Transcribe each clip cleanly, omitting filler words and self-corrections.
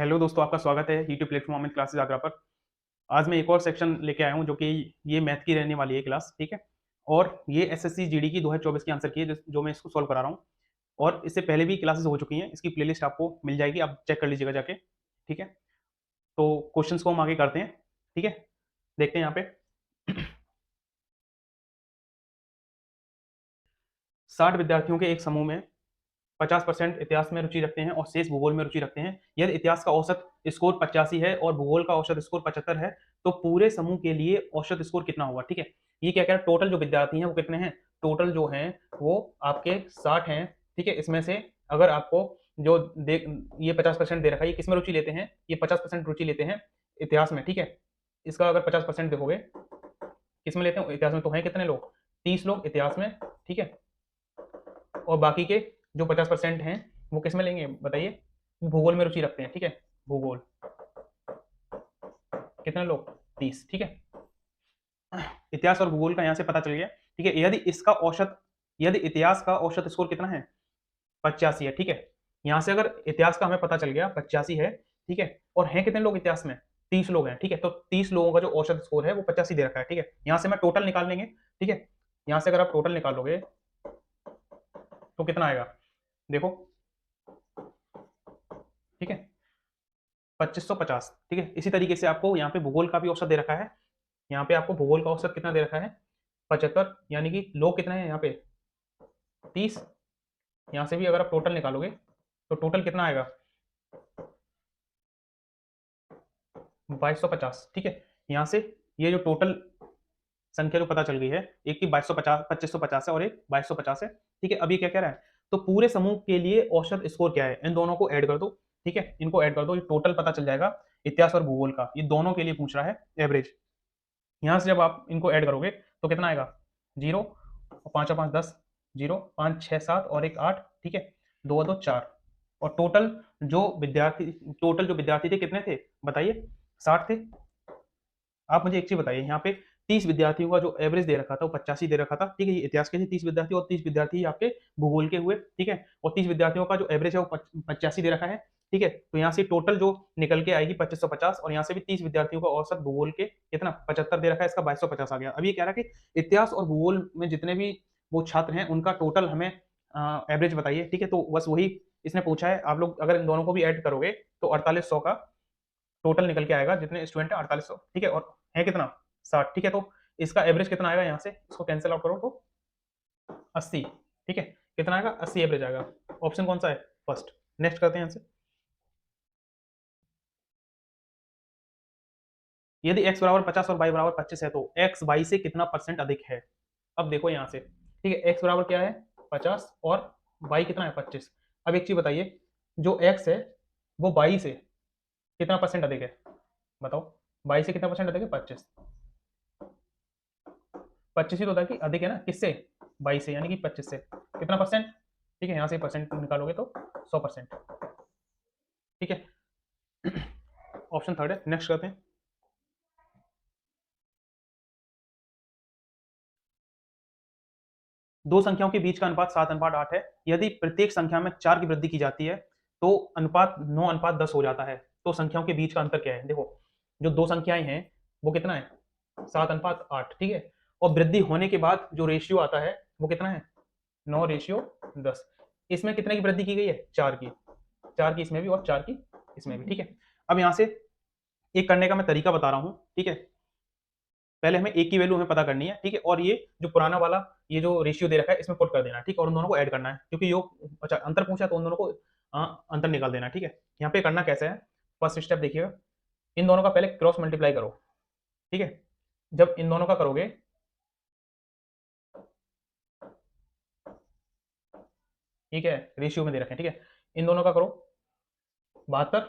Hello दोस्तों, आपका स्वागत है YouTube platform Amit classes Agra पर। आज मैं एक और सेक्शन लेके आया हूँ जो कि ये मैथ की रहने वाली है क्लास, ठीक है? और ये एसएससी जीडी की 2024 की आंसर की है जो मैं इसको सॉल्व करा रहा हूँ। और इससे पहले भी क्लासेस हो चुकी हैं, इसकी प्लेलिस्ट आपको मिल जाएगी, आप चेक कर लीजिएगा जाके, ठीक है? तो क्वेश्चंस को हम आगे करते हैं, ठीक है? देखते हैं यहाँ पे। 60 विद्यार्थियों के एक समूह में 50% इतिहास में रुचि रखते हैं और शेष भूगोल में रुचि रखते हैं। यदि इतिहास का औसत स्कोर 85 है और भूगोल का औसत स्कोर 75 है, तो पूरे समूह के लिए औसत स्कोर कितना होगा? ठीक है, ये क्या कह रहा है, टोटल जो विद्यार्थी हैं वो कितने हैं? टोटल जो हैं वो आपके 60 हैं, ठीक है? इसमें से अगर आपको जो दे ये 50% दे रखा है, ये किसमें रुचि लेते हैं? ये 50% रुचि लेते हैं इतिहास में, ठीक है? इसका अगर 50% देखोगे, किसमें लेते हैं? इतिहास में। तो हैं कितने लोग? 30 लोग इतिहास में, ठीक है? और बाकी के जो 50% हैं वो किस में लेंगे बताइए? भूगोल में रुचि रखते हैं, ठीक है? भूगोल। कितने लोग? 30, ठीक है? इतिहास और भूगोल का यहाँ से पता चल गया, ठीक है? यदि इतिहास का औसत स्कोर कितना है? 85 है, ठीक है? यहाँ से अगर इतिहास का हमें पता चल गया 85 है, ठीक है? और हैं कितने लोग इतिहास में? 30 लोग हैं, ठीक है? तो 30 लोगों का जो औसत स्कोर है वो 85 दे रखा है, ठीक है? यहाँ से मैं टोटल निकाल लेंगे, ठीक है? यहाँ से अगर आप टोटल निकालोगे तो कितना आएगा? देखो, ठीक है? 2550, ठीक है? इसी तरीके से आपको यहाँ पे भूगोल का भी औसत दे रखा है। यहाँ पे आपको भूगोल का औसत कितना दे रखा है? 75, यानी कि लोग कितने हैं यहाँ पे? 30। यहाँ से भी अगर आप टोटल निकालोगे तो टोटल कितना आएगा? 2250, ठीक है? यहाँ से ये जो टोटल संख्या जो पता चल गई है, एक की 2250 2550 है और एक 2250 है, ठीक है? अब ये क्या कह रहा है? तो पूरे समूह के लिए औसत स्कोर क्या है? इन दोनों को ऐड कर दो, ठीक है? इनको ऐड कर दो, ये टोटल पता चल जाएगा इतिहास और भूगोल का। ये दोनों के लिए पूछ रहा है एवरेज। यहाँ से जब आप इनको ऐड करोगे तो कितना आएगा? 0 और 5 और 5 10, 0 5 6 7 और एक 8, ठीक है? 2 और 2 4। और टोटल जो विद्यार्थी थे कितने थे बताइए? 60 थे। आप मुझे एक चीज बताइए, यहाँ पे 30 विद्यार्थियों का जो एवरेज दे रखा था वो 85 दे रखा था, ठीक है? ये इतिहास के थे 30 विद्यार्थी और 30 विद्यार्थी आपके भूगोल के हुए, ठीक है? और 30 विद्यार्थियों का जो एवरेज है वो 85 दे रखा है, ठीक है? तो यहाँ से टोटल जो निकल के आएगी 2550, और यहाँ से भी 30 विद्यार्थियों का औसत भूगोल के कितना 75 दे रखा है, इसका 2250 आ गया। अब ये कह रहा है कि इतिहास और भूगोल में जितने भी वो छात्र हैं उनका टोटल हमें एवरेज बताइए, ठीक है? तो बस वही इसने पूछा है। आप लोग अगर इन दोनों को भी ऐड करोगे तो 4800 का टोटल निकल के आएगा, जितने स्टूडेंट है 4800, ठीक है? और है कितना? 60, ठीक है? तो इसका एवरेज कितना आएगा? यहाँ से इसको कैंसिल आउट करो तो 80, ठीक है? कितना आएगा? 80 एवरेज आएगा। ऑप्शन कौन सा है? फर्स्ट। नेक्स्ट करते हैं यहाँ से। यदि x बराबर 50 और y बराबर 25 है तो x y से कितना परसेंट अधिक है? अब देखो यहाँ से, ठीक है? x बराबर क्या है? 50 और y कितना है? 25। अब एक चीज बताइए, जो x है वो y से कितना परसेंट अधिक है? बताओ, y से कितना परसेंट अधिक है? 25। 25 ही तो था कि अधिक है ना, किससे? 22 से, यानी कि 25 से कितना परसेंट? ठीक है, यहाँ से परसेंट निकालोगे तो 100%, ठीक है? ऑप्शन थर्ड है। नेक्स्ट करते हैं। दो संख्याओं के बीच का अनुपात 7:8 है। यदि प्रत्येक संख्या में 4 की वृद्धि की जाती है तो अनुपात 9:10 हो जाता है। तो संख्याओं के बीच का अंतर क्या है? देखो, जो दो संख्याएं हैं वो कितना है? 7:8, ठीक है? और वृद्धि होने के बाद जो रेशियो आता है वो कितना है? 9:10। इसमें कितने की वृद्धि की गई है? 4 की। 4 की इसमें भी और 4 की इसमें भी, ठीक है? अब यहाँ से एक करने का मैं तरीका बता रहा हूँ, ठीक है? पहले हमें एक की वैल्यू हमें पता करनी है, ठीक है? और ये जो पुराना वाला ये जो रेशियो दे रखा है इसमें पुट कर देना है, ठीक है? और उन दोनों को ऐड करना है, क्योंकि योग अच्छा अंतर पूछा तो उन दोनों को अंतर निकाल देना है, ठीक है? यहाँ पे करना कैसे है? फर्स्ट स्टेप देखिएगा, इन दोनों का पहले क्रॉस मल्टीप्लाई करो, ठीक है? जब इन दोनों का करोगे, ठीक है, रेशियो में दे रखे हैं, ठीक है? इन दोनों का करो 72,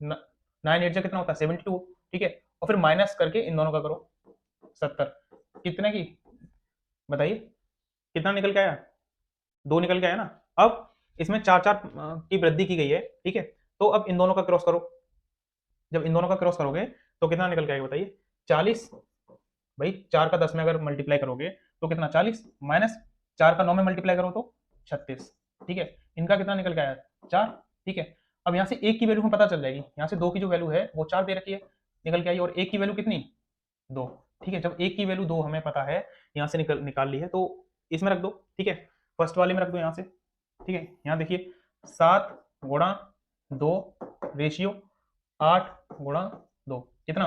9 8 जा कितना होता है? 72, ठीक है? और फिर माइनस करके इन दोनों का करो 70। कितने की बताइए? कितना निकल के आया? 2 निकल के आया ना? अब इसमें 4-4 की वृद्धि की गई है, ठीक है? तो अब इन दोनों का क्रॉस करो। जब इन दोनों का क्रॉस करोगे तो कितना निकल के आएगा बताइए? 40। भाई 4 का 10 में अगर मल्टीप्लाई करोगे तो कितना? 40 माइनस 4 का 9 में मल्टीप्लाई करो तो 36, ठीक है? इनका कितना निकल के आया? 4, ठीक है? अब यहाँ से एक की वैल्यू हमें पता चल जाएगी, यहाँ से 2 की जो वैल्यू है वो 4 दे रखी है, निकल के आई, और एक की वैल्यू कितनी 2। ठीक है, जब एक की वैल्यू 2 हमें पता है, यहाँ से निकाल ली है, तो इसमें रख दो। ठीक है, फर्स्ट वाले में रख दो यहाँ से। ठीक है, यहाँ देखिए 7 गुणा 2 रेशियो 8 गुणा 2 कितना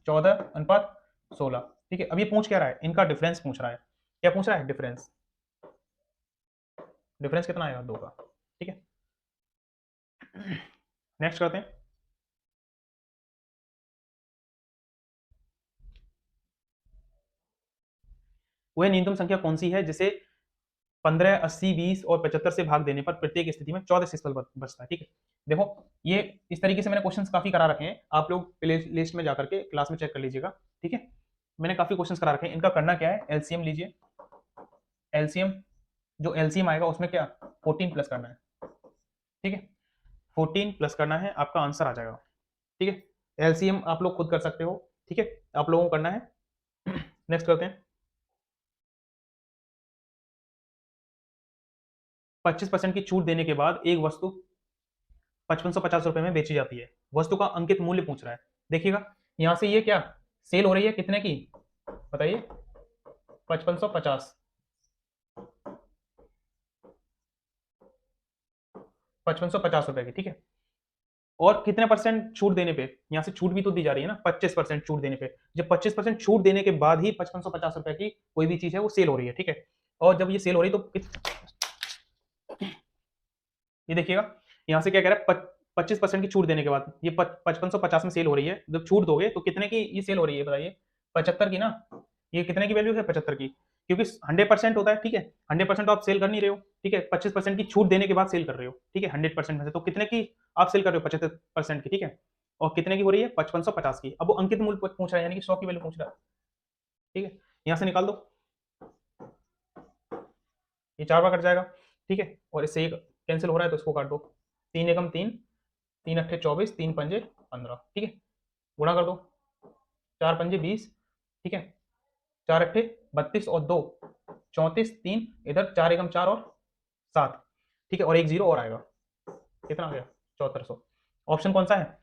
14:16। ठीक है, अब ये पूछ क्या रहा है, इनका डिफरेंस पूछ रहा है। क्या पूछ रहा है, डिफरेंस। डिफरेंस कितना आएगा 2 का। ठीक है, नेक्स्ट करते हैं। वह न्यूनतम संख्या कौन सी है जिसे 15, 80, 20 और 75 से भाग देने पर प्रत्येक स्थिति में 14 शेषफल बचता है। ठीक है, देखो ये इस तरीके से मैंने क्वेश्चंस काफी करा रखे हैं, आप लोग प्ले लिस्ट में जाकर के क्लास में चेक कर लीजिएगा। ठीक है, मैंने काफी क्वेश्चंस करा रखे हैं। इनका करना क्या है, एलसीएम लीजिए। एलसीएम, जो एलसीएम आएगा उसमें क्या 14 प्लस करना है। ठीक है, 14 प्लस करना है, आपका आंसर आ जाएगा। ठीक है, एलसीएम आप लोग खुद कर सकते हो। ठीक है, आप लोगों को करना है। नेक्स्ट करते हैं। 25% की छूट देने के बाद एक वस्तु 5550 रुपए में बेची जाती है। वस्तु का अंकित मूल्य पूछ रहा है। देखिएगा यहां से ये क्या सेल हो रही है, कितने की बताइए, 5550, 5550 रुपए की। ठीक है, और कितने परसेंट छूट देने पे, यहाँ से छूट भी तो दी जा रही है ना, 25% छूट देने पे। जब 25% छूट देने के बाद ही 5550 रुपए की कोई भी चीज है वो सेल हो रही है। ठीक है, और जब ये सेल हो रही है तो ये देखिएगा यहाँ से क्या कह रहा है, 25% की छूट देने के बाद ये 5550 में सेल हो रही है। जब छूट दोगे तो कितने की ये सेल हो रही है बताइए, 75 की ना। ये कितने की वैल्यू है, 75 की, क्योंकि 100% होता है। ठीक है, 100% तो आप सेल कर नहीं रहे हो। ठीक है, 25% की छूट देने के बाद सेल कर रहे हो। ठीक है, 100% में से तो कितने की आप सेल कर रहे हो, 75% की। ठीक है, और कितने की हो रही है, 5550 की। अब वो अंकित मूल्य पूछ रहा है, यानी कि 100 की वैल्यू पूछ रहा है। ठीक है, यहाँ से निकाल दो, ये 4 बार कट जाएगा। ठीक है, और इससे एक कैंसिल हो रहा है तो इसको काट दो। 3 एकम 3, 3 अट्ठे 24, 3 पंजे 15। ठीक है, गुणा कर दो, 4 पंजे 20। ठीक है, 4 अट्ठे 32 और 2 34, 3 इधर 4 एकम 4 और 7। ठीक है, और एक जीरो और आएगा, कितना आ गया 7400। ऑप्शन कौन सा है,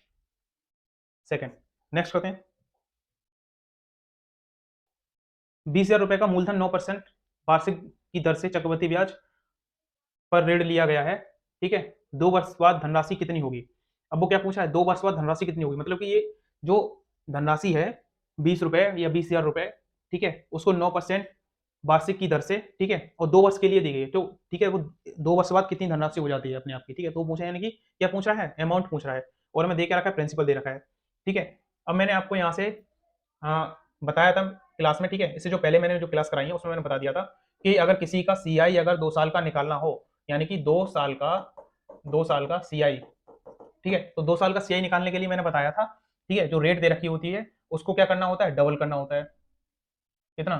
सेकंड। नेक्स्ट करते हैं। 20,000 रुपए का मूलधन 9% वार्षिक की दर से चक्रवृद्धि ब्याज पर ऋण लिया गया है। ठीक है, 2 वर्ष बाद धनराशि कितनी होगी। अब वो क्या पूछा है, 2 वर्ष बाद धनराशि कितनी होगी, मतलब कि ये जो धनराशि है 20 रुपए या 20,000 रुपए, ठीक है, उसको 9% वार्षिक की दर से, ठीक है, और 2 वर्ष के लिए दी गई है। तो ठीक है, वो 2 वर्ष बाद कितनी धनराशि हो जाती है अपने आप की। ठीक है, तो पूछा, यानी कि क्या पूछ रहा है, अमाउंट पूछ रहा है, और हमें दे के रखा है, प्रिंसिपल दे रखा है। ठीक है, अब मैंने आपको यहाँ से बताया था क्लास में। ठीक है, इससे जो पहले मैंने जो क्लास कराई है उसमें मैंने बता दिया था कि अगर किसी का सीआई अगर 2 साल का निकालना हो, यानी कि 2 साल का सीआई, ठीक है, तो 2 साल का सीआई निकालने के लिए मैंने बताया था, ठीक है, जो रेट दे रखी होती है उसको क्या करना होता है, डबल करना होता है। कितना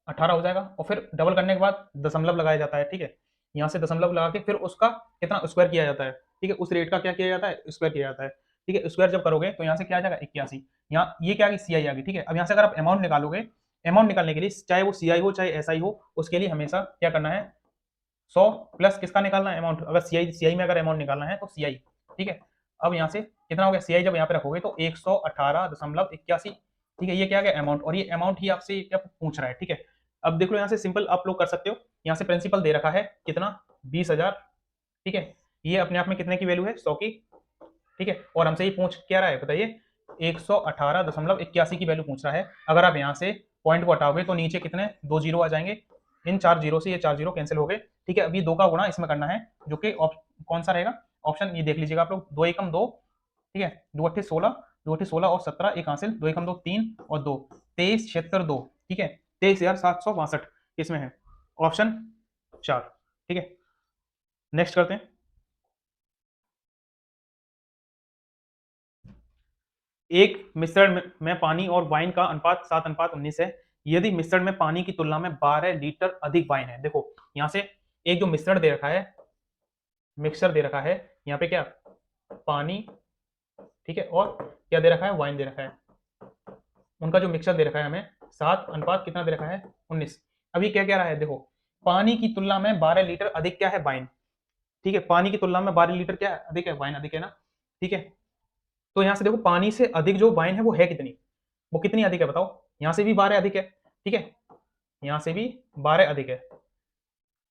18 हो जाएगा, और फिर डबल करने के बाद दशमलव लगाया जाता है। ठीक है, यहाँ से दशमलव लगा के फिर उसका कितना स्क्वायर किया जाता है। ठीक है, उस रेट का क्या किया जाता है, स्क्वायर किया जाता है। ठीक है, स्क्वायर जब करोगे तो यहाँ से क्या आ जाएगा 81। यहाँ ये क्या सीआई आ गई। ठीक है, अब यहाँ से अगर आप अमाउंट निकालोगे, अमाउंट निकालने के लिए चाहे वो सीआई हो चाहे एसआई हो, उसके लिए हमेशा क्या करना है, 100 प्लस किसका निकालना है, अमाउंट। अगर सीआई में अगर अमाउंट निकालना है तो सीआई। ठीक है, अब यहाँ से कितना हो गया, सीआई जब यहाँ पे रखोगे तो 118.81। ठीक है, ये क्या गया अमाउंट, और ये अमाउंट ही आपसे क्या पूछ रहा है। ठीक है, अब देख लो यहाँ से सिंपल आप लोग कर सकते हो। यहाँ से प्रिंसिपल दे रखा है कितना 20,000। ठीक है, ये अपने आप में कितने की वैल्यू है, 100 की। ठीक है, और हमसे ये पूछ क्या रहा है बताइए, 118.81 की वैल्यू पूछ रहा है। अगर आप यहाँ से पॉइंट को हटाओगे तो नीचे कितने 2 जीरो आ जाएंगे, इन 4 जीरो से ये 4 जीरो कैंसिल हो गए। ठीक है, अभी 2 का गुणा इसमें करना है, जो कि कौन सा रहेगा ऑप्शन, ये देख लीजिएगा आप लोग, 2 एकम 2। ठीक है, 2 अट्ठे 16, 2 अट्ठे 16 और 17 एक हासिल, 2 एकम 2 3 और 2 23 76 2। ठीक है, 23,762 इसमें है, ऑप्शन 4। ठीक है, नेक्स्ट करते हैं। एक मिश्रण में पानी और वाइन का अनुपात 7:19 है। यदि मिश्रण में पानी की तुलना में 12 लीटर अधिक वाइन है। देखो यहाँ से एक जो मिश्रण दे रखा है, मिक्सचर दे रखा है, यहाँ पे क्या पानी, ठीक है, और क्या दे रखा है, वाइन दे रखा है। उनका जो मिक्सचर दे रखा है हमें 7 अनुपात कितना दे रखा है 19। अभी क्या कह रहा है, देखो पानी की तुलना में 12 लीटर अधिक क्या है, वाइन। ठीक है, पानी की तुलना में 12 लीटर क्या अधिक है, वाइन अधिक है ना, ठीक है। तो यहाँ से देखो पानी से अधिक जो वाइन है वो है कितनी, वो कितनी अधिक है बताओ, यहाँ से भी 12 अधिक है, ठीक है, यहाँ से भी 12 अधिक है,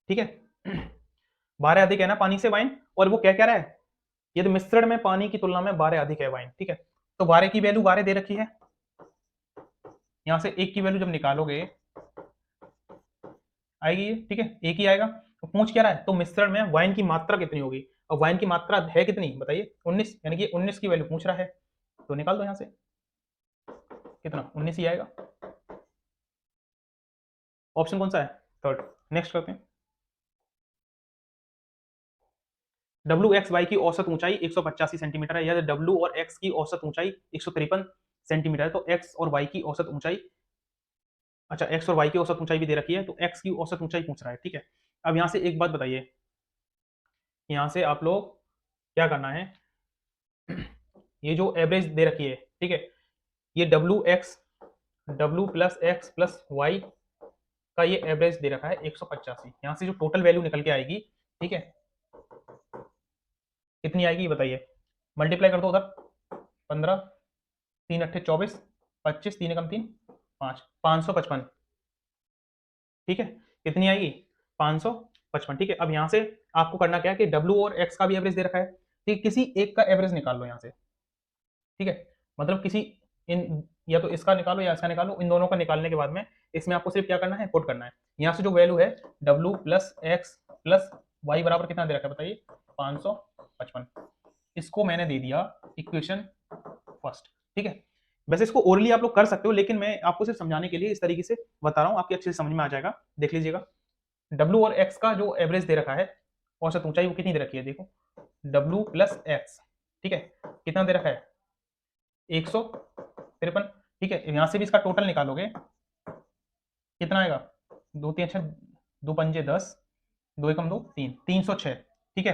ठीक है। 12 अधिक है ना पानी से वाइन, और वो क्या कह रहा है, ये तो मिश्रण में पानी की तुलना में 12 अधिक है वाइन, ठीक है। तो 12 की वैल्यू 12 दे रखी है, यहाँ से एक की वैल्यू जब निकालोगे आएगी ये, ठीक है, एक ही आएगा। तो पूछ क्या रहा है, तो मिश्रण में वाइन की मात्रा कितनी होगी, और वाइन की मात्रा है कितनी बताइए, 19, यानी कि 19 की वैल्यू पूछ रहा है, तो निकाल दो यहाँ से, कितना 19 ही आएगा। ऑप्शन कौन सा है, थर्ड। नेक्स्ट करते हैं। डब्ल्यू एक्स वाई की औसत ऊंचाई 185 सेंटीमीटर है, या डब्ल्यू और एक्स की औसत ऊंचाई 153 सेंटीमीटर है, तो एक्स और वाई की औसत ऊंचाई, अच्छा एक्स और वाई की औसत ऊंचाई भी दे रखी है, तो एक्स की औसत ऊंचाई पूछ रहा है, ठीक है। अब यहाँ से एक बात बताइए, यहाँ से आप लोग क्या करना है, ये जो एवरेज दे रखी है, ठीक है, ये W X, W plus X plus Y का ये एवरेज दे रखा है 185, यहाँ से जो टोटल वैल्यू निकल के आएगी, ठीक है, कितनी आएगी बताइए, मल्टीप्लाई कर दो उधर, 15, 3 अट्ठे 24, 25, 3 एकम 3, 5, 555, ठीक है, कितनी आएगी 555, ठीक है। अब यहाँ से आपको करना क्या है कि डब्ल्यू और एक्स का भी एवरेज दे रखा है, ठीक, किसी एक का एवरेज निकाल लो यहाँ से, ठीक है, मतलब किसी इन, या तो इसका निकालो या इसका निकालो, इन दोनों का निकालने के बाद में इसमें आपको सिर्फ क्या करना है, पुट करना है। यहाँ से जो वैल्यू है W plus X plus Y बराबर कितना दे रखा है बताइए, 555, इसको मैंने दे दिया इक्वेशन फर्स्ट, ठीक है। वैसे इसको ओरली आप लोग कर सकते हो, लेकिन मैं आपको सिर्फ समझाने के लिए इस तरीके से बता रहा हूँ, आपकी अच्छे से समझ में आ जाएगा, देख लीजिएगा। डब्ल्यू और एक्स का जो एवरेज दे रखा है, औसत ऊंचाई, वो कितनी दे रखी है देखो, डब्ल्यू प्लस एक्स, ठीक है, कितना दे रखा है 153, ठीक है। यहाँ से भी इसका टोटल निकालोगे कितना आएगा, 2 3 6, 2 पंजे 10, 2 एकम 2 3, 306, ठीक है।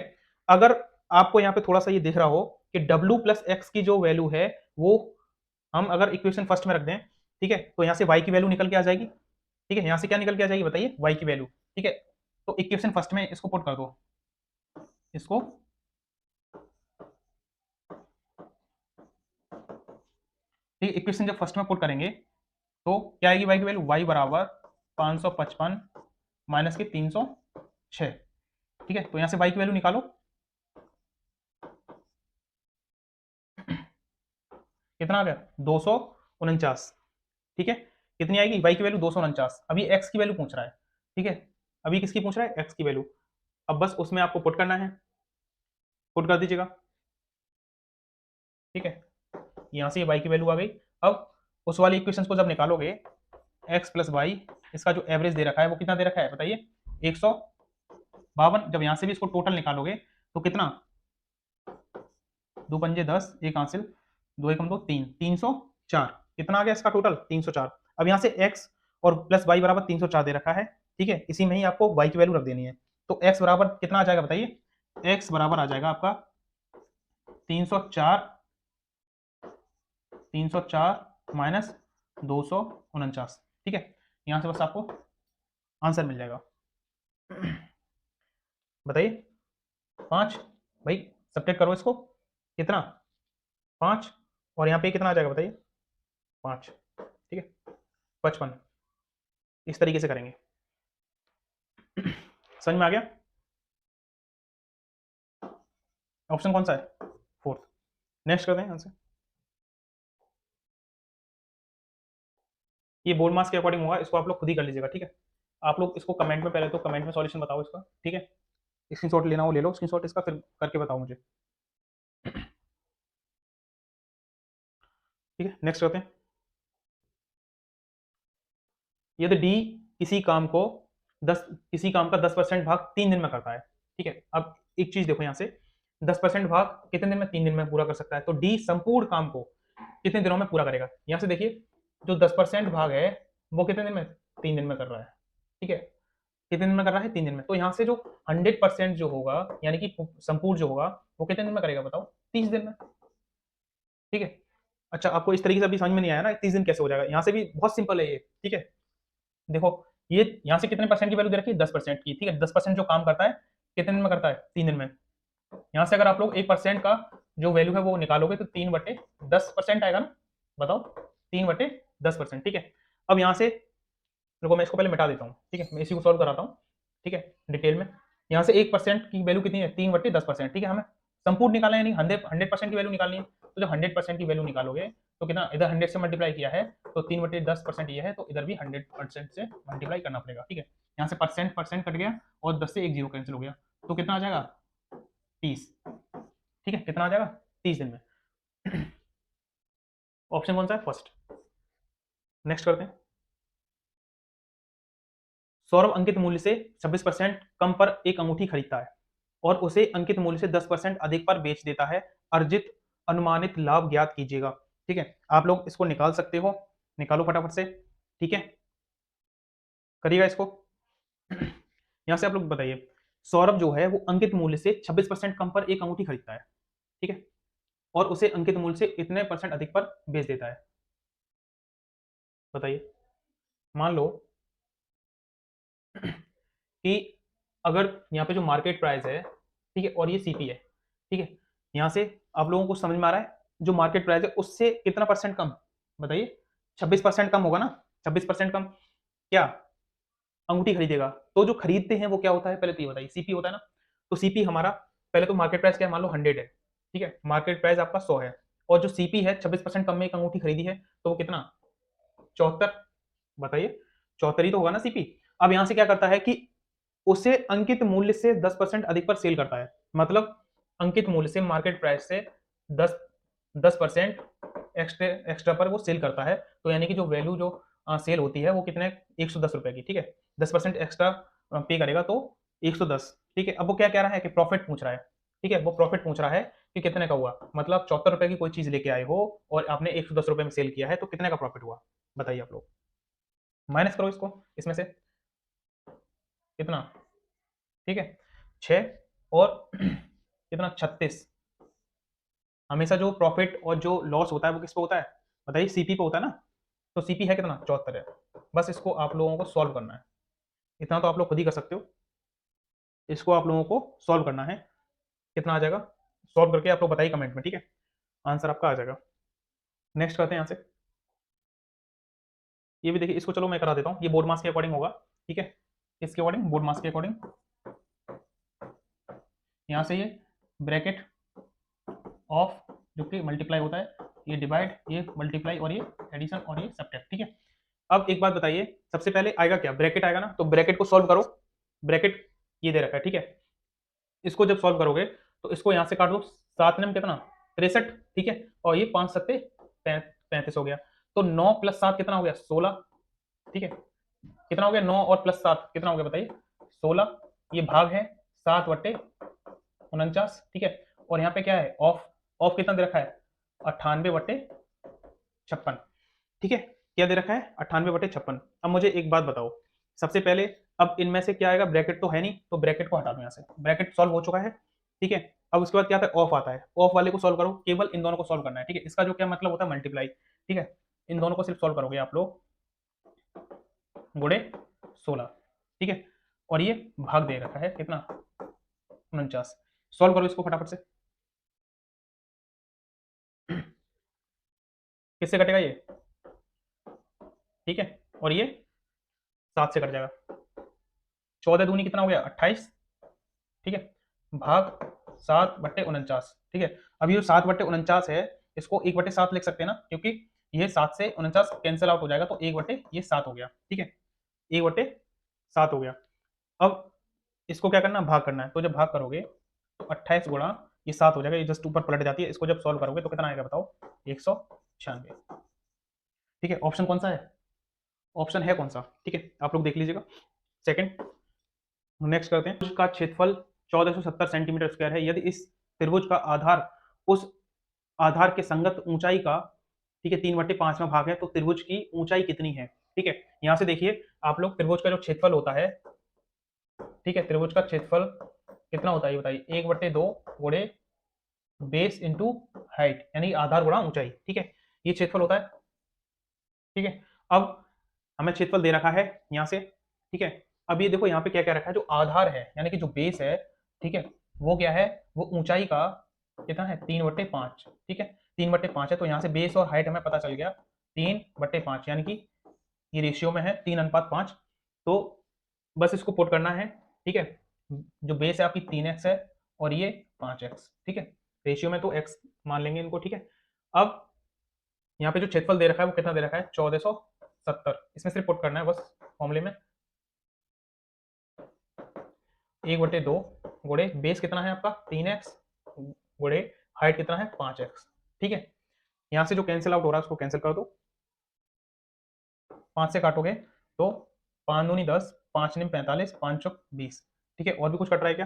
अगर आपको यहाँ पे थोड़ा सा ये दिख रहा हो कि डब्ल्यू प्लस एक्स की जो वैल्यू है वो हम अगर इक्वेशन फर्स्ट में रख दें, ठीक है, तो यहाँ से y की वैल्यू निकल के आ जाएगी, ठीक है, यहाँ से क्या निकल के आ जाएगी बताइए, y की वैल्यू, ठीक है। तो इक्वेशन फर्स्ट में इसको पुट कर दो, इसको, ठीक है, इक्वेशन जब फर्स्ट में पुट करेंगे तो क्या आएगी y की वैल्यू, y बराबर 555 माइनस के 306, ठीक है। तो यहाँ से y की वैल्यू निकालो, कितना आ गया 249, ठीक है, कितनी आएगी y की वैल्यू 249। अभी x की वैल्यू पूछ रहा है, ठीक है, अभी किसकी पूछ रहा है, x की वैल्यू। अब बस उसमें आपको पुट करना है, पुट कर दीजिएगा, ठीक है, यहाँ से y की वैल्यू आ गई। अब उस वाली इक्वेशन को जब निकालोगे, x प्लस वाई, इसका जो एवरेज दे रखा है वो कितना दे रखा है बताइए, 152। जब यहाँ से भी इसको टोटल निकालोगे तो कितना, 2 पंजे 10, एक हासिल, 2 एकम 2 3, 304, कितना आ गया इसका टोटल 304। अब यहाँ से x और प्लस वाई बराबर 304 दे रखा है, ठीक है, इसी में ही आपको y की वैल्यू रख देनी है। तो x बराबर कितना आ जाएगा बताइए, x बराबर आ जाएगा आपका 304, 304 माइनस 249, ठीक है। यहाँ से बस आपको आंसर मिल जाएगा, बताइए 5, भाई सब्ट्रैक्ट करो इसको, कितना 5, और यहाँ पे कितना आ जाएगा बताइए 5, ठीक है, 55, इस तरीके से करेंगे। समझ में आ गया, ऑप्शन कौन सा है, फोर्थ। नेक्स्ट करते हैं आंसर। ये बोर्ड मार्क्स के अकॉर्डिंग होगा, इसको आप लोग खुद ही कर लीजिएगा, ठीक है। आप लोग इसको कमेंट में, पहले तो कमेंट में सॉल्यूशन बताओ इसका, ठीक है, स्क्रीनशॉट लेना हो ले लो स्क्रीनशॉट इसका, फिर करके बताओ मुझे, ठीक है। नेक्स्ट करते हैं। यदि डी किसी काम का 10% भाग 3 दिन में करता है, ठीक है। अब एक चीज देखो, यहाँ से 10% भाग कितने दिन में, 3 दिन में पूरा कर सकता है, तो डी संपूर्ण काम को कितने दिनों में पूरा करेगा। यहाँ से देखिए जो 10% भाग है वो कितने दिन में, 3 दिन में कर रहा है, ठीक है, कितने दिन में कर रहा है, 3 दिन में। तो यहाँ से जो 100% जो होगा, यानी कि संपूर्ण जो होगा, वो कितने दिन में करेगा बताओ, 30 दिन में, ठीक है। अच्छा, आपको इस तरीके से अभी समझ में नहीं आया ना 30 दिन कैसे हो जाएगा, यहाँ से भी बहुत सिंपल है ये, ठीक है। देखो ये यहाँ से कितने परसेंट की वैल्यू दे रखी है, 10% की, ठीक है, 10% जो काम करता है कितने दिन में करता है? 3 दिन में। यहाँ से अगर आप लोग 1% का जो वैल्यू है वो निकालोगे तो 3/10% आएगा ना, बताओ, 3/10%, ठीक है। अब यहाँ से रुको, मैं इसको पहले मिटा देता हूँ, ठीक है, मैं इसी को सॉल्व कराता हूँ, ठीक है, डिटेल में। यहाँ से 1% की वैल्यू कितनी है? 3/10%, ठीक है। हमें संपूर्ण निकालना है, यानी 100% की वैल्यू निकालनी है। तो जब 100% की वैल्यू निकालोगे तो कितना, इधर 100 से मल्टीप्लाई किया है तो 3/10% ये है, तो इधर भी 100% से मल्टीप्लाई करना पड़ेगा, ठीक है। यहाँ से परसेंट परसेंट कट गया और 10 से एक जीरो कैंसिल हो गया, तो कितना आ जाएगा? 30, ठीक है। कितना आ जाएगा? 30 दिन में। ऑप्शन कौन सा है? फर्स्ट। नेक्स्ट करते हैं। सौरभ अंकित मूल्य से 26% कम पर एक अंगूठी खरीदता है और उसे अंकित मूल्य से 10% अधिक पर बेच देता है। अर्जित अनुमानित लाभ ज्ञात कीजिएगा, ठीक है। आप लोग इसको निकाल सकते हो, निकालो फटाफट से, ठीक है, करिएगा इसको। यहां से आप लोग बताइए, सौरभ जो है वो अंकित मूल्य से 26% कम पर एक अंगूठी खरीदता है, ठीक है, और उसे अंकित मूल्य से इतने परसेंट अधिक पर बेच देता है। बताइए, मान लो कि अगर यहाँ पे जो मार्केट प्राइस है, ठीक है, और ये सीपी है, ठीक है, यहाँ से आप लोगों को समझ में आ रहा है जो मार्केट प्राइस है उससे कितना परसेंट कम? बताइए, 26% कम होगा ना, 26% कम क्या अंगूठी खरीदेगा। तो जो खरीदते हैं वो क्या होता है, पहले तो ये बताइए, सीपी होता है ना। तो सीपी हमारा, पहले तो मार्केट प्राइस क्या है, मान लो 100 है, ठीक है, मार्केट प्राइस आपका 100 है, और जो सीपी है 26% कम में एक अंगूठी खरीदी है, तो वो कितना? 74। बताइए, 74 ही तो होगा ना सीपी। अब यहां से क्या करता है कि उसे अंकित मूल्य से 10% अधिक पर सेल करता है, मतलब अंकित मूल्य से, मार्केट प्राइस से 10% एक्स्ट्रा एक्स्ट्रा पर वो सेल करता है। तो यानी कि जो वैल्यू जो सेल होती है वो कितने, 110 रुपए की, ठीक है, 10% एक्स्ट्रा पे करेगा तो 110, ठीक है। अब वो क्या कह रहा है कि प्रॉफिट पूछ रहा है, ठीक है, वो प्रॉफिट पूछ रहा है कि कितने का हुआ, मतलब 74 रुपए की कोई चीज लेके आए हो और आपने 110 रुपए में सेल किया है, तो कितने का प्रॉफिट हुआ? बताइए आप लोग, माइनस करो इसको इसमें से, कितना, ठीक है, 6 और कितना, 36। हमेशा जो प्रॉफिट और जो लॉस होता है वो किस पे होता है? बताइए, सीपी पे होता है ना। तो सीपी है कितना, 74 है। बस इसको आप लोगों को सॉल्व करना है, इतना तो आप लोग खुद ही कर सकते हो। इसको आप लोगों को सॉल्व करना है, कितना आ जाएगा, सॉल्व करके आप लोग बताइए कमेंट में, ठीक है, आंसर आपका आ जाएगा। नेक्स्ट करते हैं यहाँ से। ये भी देखिए, इसको चलो मैं करा देता हूँ, ये बोर्ड मास के अकॉर्डिंग होगा, ठीक है, इसके अकॉर्डिंग, बोर्ड मास के अकॉर्डिंग। यहाँ से ये ब्रैकेट ऑफ जो कि मल्टीप्लाई होता है, ये डिवाइड, ये मल्टीप्लाई, और ये एडिशन, और ये सब्ट्रैक्ट, ठीक है। अब एक बात बताइए, सबसे पहले आएगा क्या, ब्रैकेट आएगा ना, तो ब्रैकेट को सॉल्व करो। ब्रैकेट ये दे रखा है, ठीक है, इसको जब सॉल्व करोगे तो इसको यहाँ से काट दो, 7 में कितना, 63, ठीक है, और ये 5 सत्ते 35 हो गया। तो 9 + 7 कितना हो गया, 16, ठीक है, कितना हो गया, 9 और +7 कितना हो गया बताइए, 16। ये भाग है 7/49, ठीक है, और यहाँ पे क्या है, ऑफ, ऑफ कितना दे रखा है, 98/56, ठीक है, क्या दे रखा है, 98/56। अब मुझे एक बात बताओ, सबसे पहले, अब इनमें से क्या आएगा, ब्रैकेट तो है नहीं, तो ब्रैकेट को हटा दो यहाँ से, ब्रैकेट सॉल्व हो चुका है, ठीक है। अब उसके बाद क्या आता है, ऑफ आता है, ऑफ वाले को सॉल्व करो, केवल इन दोनों को सॉल्व करना है, ठीक है, इसका जो क्या मतलब होता है, मल्टीप्लाई, ठीक है, इन दोनों को सिर्फ सॉल्व करोगे आप लोग, गुणे 16, ठीक है, और ये भाग दे रखा है कितना, 49। सॉल्व करो इसको फटाफट से। किससे कटेगा ये, ठीक है, और ये 7 से कट जाएगा, 14 दूनी कितना हो गया, 28, ठीक है, भाग 7/49, ठीक है। अब ये 7/49 है, इसको 1/7 लिख सकते हैं ना, क्योंकि ये 7 से 49 कैंसिल आउट हो जाएगा, तो 1/7 हो गया, ठीक है, 1/7 हो गया। अब इसको क्या करना, भाग करना है, तो जब भाग करोगे तो 28 गुणा ये 7 हो जाएगा, ये जस्ट ऊपर पलट जाती है, इसको जब सॉल्व करोगे तो कितना आएगा बताओ, 196, ठीक है। ऑप्शन कौन सा है, ऑप्शन है कौन सा, ठीक है, आप लोग देख लीजिएगा। सेकंड, नेक्स्ट करते हैं, त्रिभुज का क्षेत्रफल 1470 सेंटीमीटर स्क्वायर है, यदि इस त्रिभुज का आधार उस आधार के संगत ऊंचाई का, ठीक है, 3/5वां भाग है, तो त्रिभुज की ऊंचाई कितनी है, ठीक है। यहां से देखिए आप लोग, त्रिभुज का जो क्षेत्रफल होता है, ठीक है, त्रिभुज का क्षेत्रफल कितना होता है ये बताइए, 1/2 गुणे बेस इंटू हाइट, यानी आधार गुणा ऊंचाई, ठीक है, ये क्षेत्रफल होता है, ठीक है। अब हमें क्षेत्रफल दे रखा है यहाँ से, ठीक है। अब ये देखो यहाँ पे क्या क्या रखा है, जो आधार है यानी कि जो बेस है, ठीक है, वो क्या है, वो ऊंचाई का कितना है 3/5, ठीक है 3/5 है। तो यहाँ से बेस और हाइट हमें पता चल गया 3/5, यानी कि ये रेशियो में है 3:5। तो बस इसको पुट करना है, ठीक है। जो बेस है आपकी 3x है और ये 5x, ठीक है। रेशियो में तो x मान लेंगे इनको, ठीक है। अब यहाँ पे जो क्षेत्रफल दे रखा है वो कितना दे रखा है 1470, इसमें सिर्फ पुट करना है बस फॉर्मूले में 1/2 गुणे बेस कितना है आपका 3x गुणे हाइट कितना है 5x, ठीक है। यहाँ से जो कैंसिल आउट हो रहा है उसको कैंसिल कर दो, 5 से काटोगे तो 5 दूनी 10, 5 निम 45, 5 चौक 20, ठीक है। और भी कुछ कट रहा है क्या,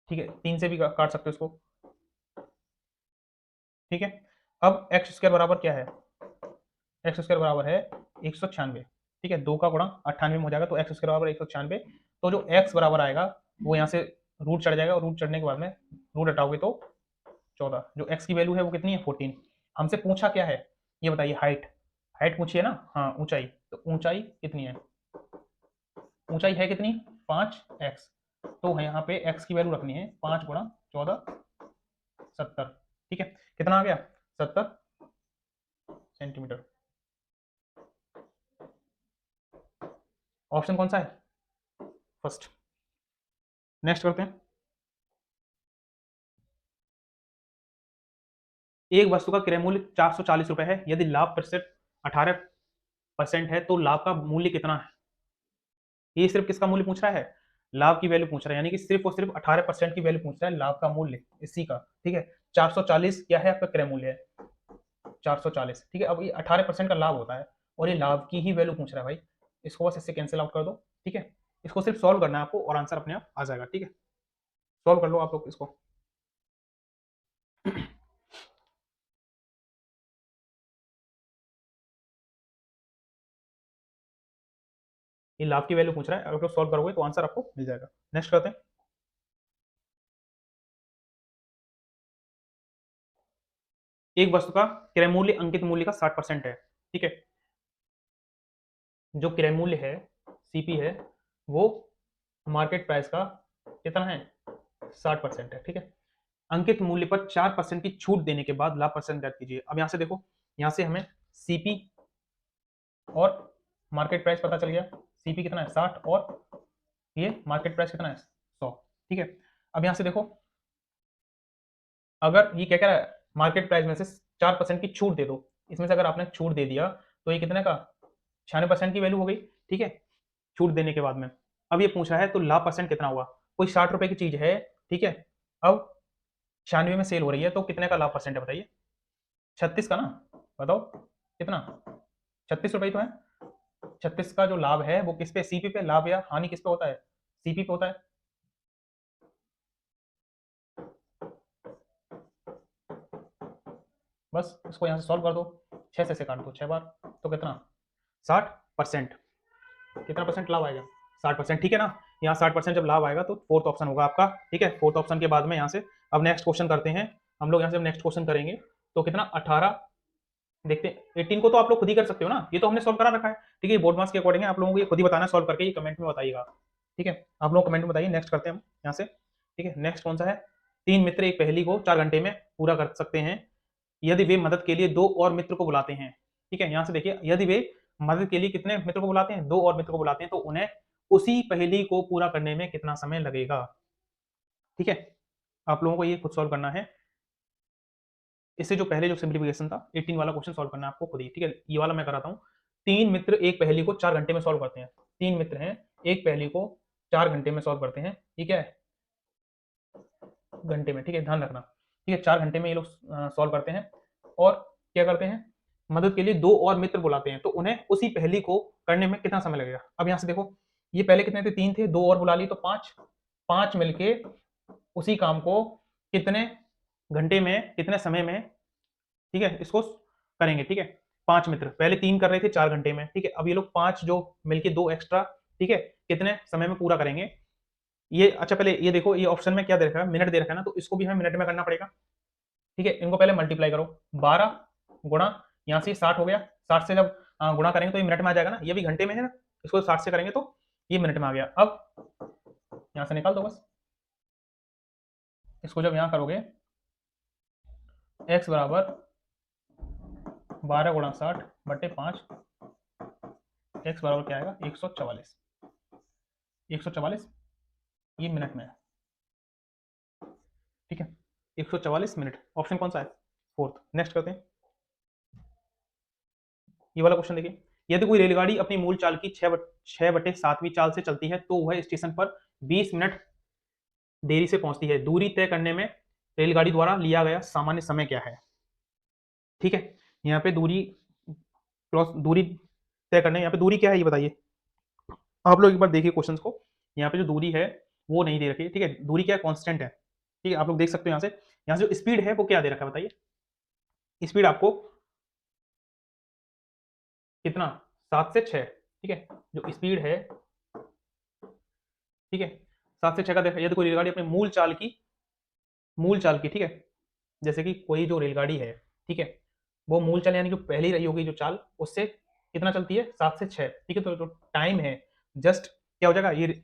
ठीक है 3 से भी काट सकते हो इसको, ठीक है। अब एक्स स्क्वायर बराबर क्या है, एक्स स्क्वायर बराबर है 196, ठीक है। 2 का गुणा 98 में हो जाएगा, तो एक्स स्क्वायर बराबर 196। तो जो एक्स बराबर आएगा वो यहाँ से रूट चढ़ जाएगा, और रूट चढ़ने के बाद में रूट हटाओगे तो 14। जो एक्स की वैल्यू है वो कितनी है 14। हमसे पूछा क्या है ये बताइए, हाइट, हाइट पूछिए ना, हाँ ऊंचाई, तो ऊंचाई कितनी है, ऊंचाई है कितनी 5x। तो यहाँ पे x की वैल्यू रखनी है 5 गुणा 14 70, ठीक है। कितना आ गया 70 सेंटीमीटर। ऑप्शन कौन सा है, फर्स्ट। नेक्स्ट करते हैं, एक वस्तु का क्रय मूल्य 440 रुपए है, यदि लाभ प्रतिशत 18% है तो लाभ का मूल्य कितना है। ये सिर्फ किसका मूल्य पूछ रहा है, लाभ की वैल्यू पूछ रहा है, यानी कि सिर्फ और सिर्फ 18% की वैल्यू पूछ रहा है, लाभ का मूल्य इसी का, ठीक है। 440 क्या है आपका क्रय मूल्य है 440, ठीक है। अब ये 18% का लाभ होता है और ये लाभ की ही वैल्यू पूछ रहा है भाई, इसको बस इससे कैंसिल आउट कर दो, ठीक है। इसको सिर्फ सॉल्व करना है आपको और आंसर अपने आप आ जाएगा, ठीक है। सॉल्व कर लो आप लोग इसको। ये लाभ की वैल्यू पूछ रहा है, अगर आप सॉल्व करोगे तो आंसर आपको मिल जाएगा। नेक्स्ट करते हैं, एक वस्तु का क्रय मूल्य अंकित मूल्य का 60% है, ठीक है। जो क्रय मूल्य है सीपी है वो मार्केट प्राइस का कितना है 60% है, ठीक है। अंकित मूल्य पर 4% की छूट देने के बाद लाभ परसेंट ज्ञात कीजिए। अब यहां से देखो, यहां से हमें सीपी और मार्केट प्राइस पता चल गया, सीपी कितना है 60 और ये मार्केट प्राइस कितना है 100, ठीक है। अब यहां से देखो, अगर ये क्या कह रहा है मार्केट प्राइस में से 4% की छूट दे दो, इसमें से अगर आपने छूट दे दिया तो ये कितने का 96% की वैल्यू हो गई, ठीक है, छूट देने के बाद में। अब ये पूछ रहा है तो लाभ परसेंट कितना हुआ, कोई 60 रुपए की चीज है, ठीक है। अब 96 में सेल हो रही है तो कितने का लाभ परसेंट है बताइए, 36 का ना, बताओ कितना 36 रुपए तो है। 36 का जो लाभ है वो किस पे, सीपी पे, लाभ या हानि किस पे होता है, सीपी पे होता है। बस इसको यहाँ से सॉल्व कर दो, 6 से काट दो 6 बार, तो कितना 60%, कितना परसेंट लाभ आएगा 60%, ठीक है ना। यहाँ 60% जब लाभ आएगा तो फोर्थ ऑप्शन होगा आपका, ठीक है। फोर्थ ऑप्शन के बाद में यहाँ से अब नेक्स्ट क्वेश्चन करते हैं हम लोग, यहाँ से नेक्स्ट क्वेश्चन करेंगे तो कितना 18, देखते हैं 18 को तो आप लोग खुद ही कर सकते हो ना, ये तो हमने सॉल्व करा रखा है, ठीक है। बोर्ड मार्क्स के अकॉर्डिंग आप लोगों को ये खुद ही बताना है सॉल्व करके, ये कमेंट में बताइएगा, ठीक है। आप लोग कमेंट में बताइए। नेक्स्ट करते हैं हम यहाँ से, ठीक है। नेक्स्ट कौन सा है, 3 मित्र एक पहेली को 4 घंटे में पूरा कर सकते हैं यदि वे मदद के लिए 2 और मित्र को बुलाते हैं, ठीक है। यहाँ से देखिए, यदि वे मदद के लिए कितने मित्र को बुलाते हैं 2 और मित्र को बुलाते हैं तो उन्हें उसी पहेली को पूरा करने में कितना समय लगेगा, ठीक है। आप लोगों को ये खुद सॉल्व करना है। इससे जो पहले जो सिंप्लीफिकेशन था 18 वाला क्वेश्चन सॉल्व करना है आपको खुद ही, ठीक है। ये वाला मैं कराता हूँ। 3 मित्र एक पहेली को 4 घंटे में सॉल्व करते हैं, 3 मित्र हैं एक पहेली को 4 घंटे में सॉल्व करते हैं, ठीक है, घंटे में, ठीक है, ध्यान रखना, ठीक है। 4 घंटे में ये लोग सॉल्व करते हैं और क्या करते हैं, मदद के लिए 2 और मित्र बुलाते हैं तो उन्हें उसी पहेली को करने में कितना समय लगेगा। अब यहाँ से देखो, ये पहले कितने थे 3 थे, 2 और बुला लिए तो 5, 5 मिलके उसी काम को कितने घंटे में कितने समय में, ठीक है, इसको करेंगे, ठीक है। 5 मित्र पहले 3 कर रहे थे 4 घंटे में, ठीक है। अब ये लोग 5 जो मिलके 2 एक्स्ट्रा, ठीक है, कितने समय में पूरा करेंगे। ये अच्छा पहले ये देखो, ये ऑप्शन में क्या दे रखा है, मिनट दे रखा है ना, तो इसको भी हमें मिनट में करना पड़ेगा, ठीक है। इनको पहले मल्टीप्लाई करो, 12 गुणा यहाँ से 60 हो गया, 60 से जब गुणा करेंगे तो ये मिनट में आ जाएगा ना, ये भी घंटे में है ना, इसको 60 से करेंगे तो ये मिनट में आ गया। अब यहाँ से निकाल दो बस। इसको जब यहाँ करोगे x बराबर 12 गुणा 60 बटे 5, x बराबर क्या आएगा 144। 144 ये मिनट में है, ठीक है, 144 मिनट। ऑप्शन कौन सा है? फोर्थ। नेक्स्ट करते हैं, ये वाला क्वेश्चन देखिए। यदि कोई रेलगाड़ी अपनी मूल चाल की 6/7वीं चाल से चलती है तो वह स्टेशन पर 20 मिनट देरी से पहुंचती है। दूरी तय करने में रेलगाड़ी द्वारा लिया गया सामान्य समय क्या है? ठीक है, यहाँ पे दूरी क्रॉस दूरी तय करने, यहाँ पे दूरी क्या है ये बताइए। आप लोग एक बार देखिए क्वेश्चन को, यहाँ पे जो दूरी है वो नहीं दे रखी है, ठीक है, दूरी क्या है, कांस्टेंट है, ठीक है, आप लोग देख सकते हो। यहाँ से जो स्पीड है वो क्या दे रखा है बताइए। स्पीड आपको कितना, 7 से 6, ठीक है, जो स्पीड है, ठीक है, 7 से 6 का देखा। यदि कोई रेलगाड़ी अपने मूल चाल की, ठीक है, जैसे कि कोई जो रेलगाड़ी है, ठीक है, वो मूल चाल यानी जो पहली रही होगी जो चाल, उससे कितना चलती है, 7 से 6, ठीक है, तो जो टाइम है जस्ट क्या हो जाएगा, ये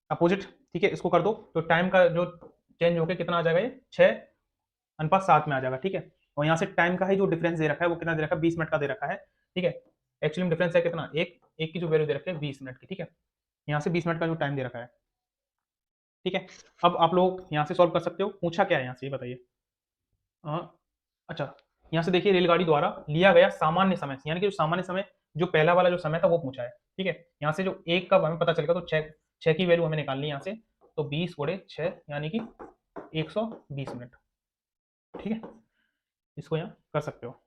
अपोजिट, ठीक है, इसको कर दो तो टाइम का जो चेंज होकर कितना आ जाएगा, ये 6:7 में आ जाएगा, ठीक है। और यहाँ से टाइम का ही जो डिफरेंस दे रखा है वो कितना दे रखा है, 20 मिनट का दे रखा है, ठीक है। एक्चुअली में डिफरेंस है कितना, एक की जो वैल्यू दे रखी है 20 मिनट की, ठीक है, यहाँ से 20 मिनट का जो टाइम दे रखा है, ठीक है। अब आप लोग यहाँ से सॉल्व कर सकते हो, पूछा क्या है यहाँ से ये बताइए। अच्छा, यहाँ से देखिए रेलगाड़ी द्वारा लिया गया सामान्य समय, यानी कि जो सामान्य समय, जो पहला वाला जो समय था वो पूछा है, ठीक है। यहाँ से जो एक का हमें पता चलेगा तो छः की वैल्यू हमें निकालनी है यहाँ से, तो 20 × 6 यानी कि 120 मिनट, ठीक है, इसको यहाँ कर सकते हो।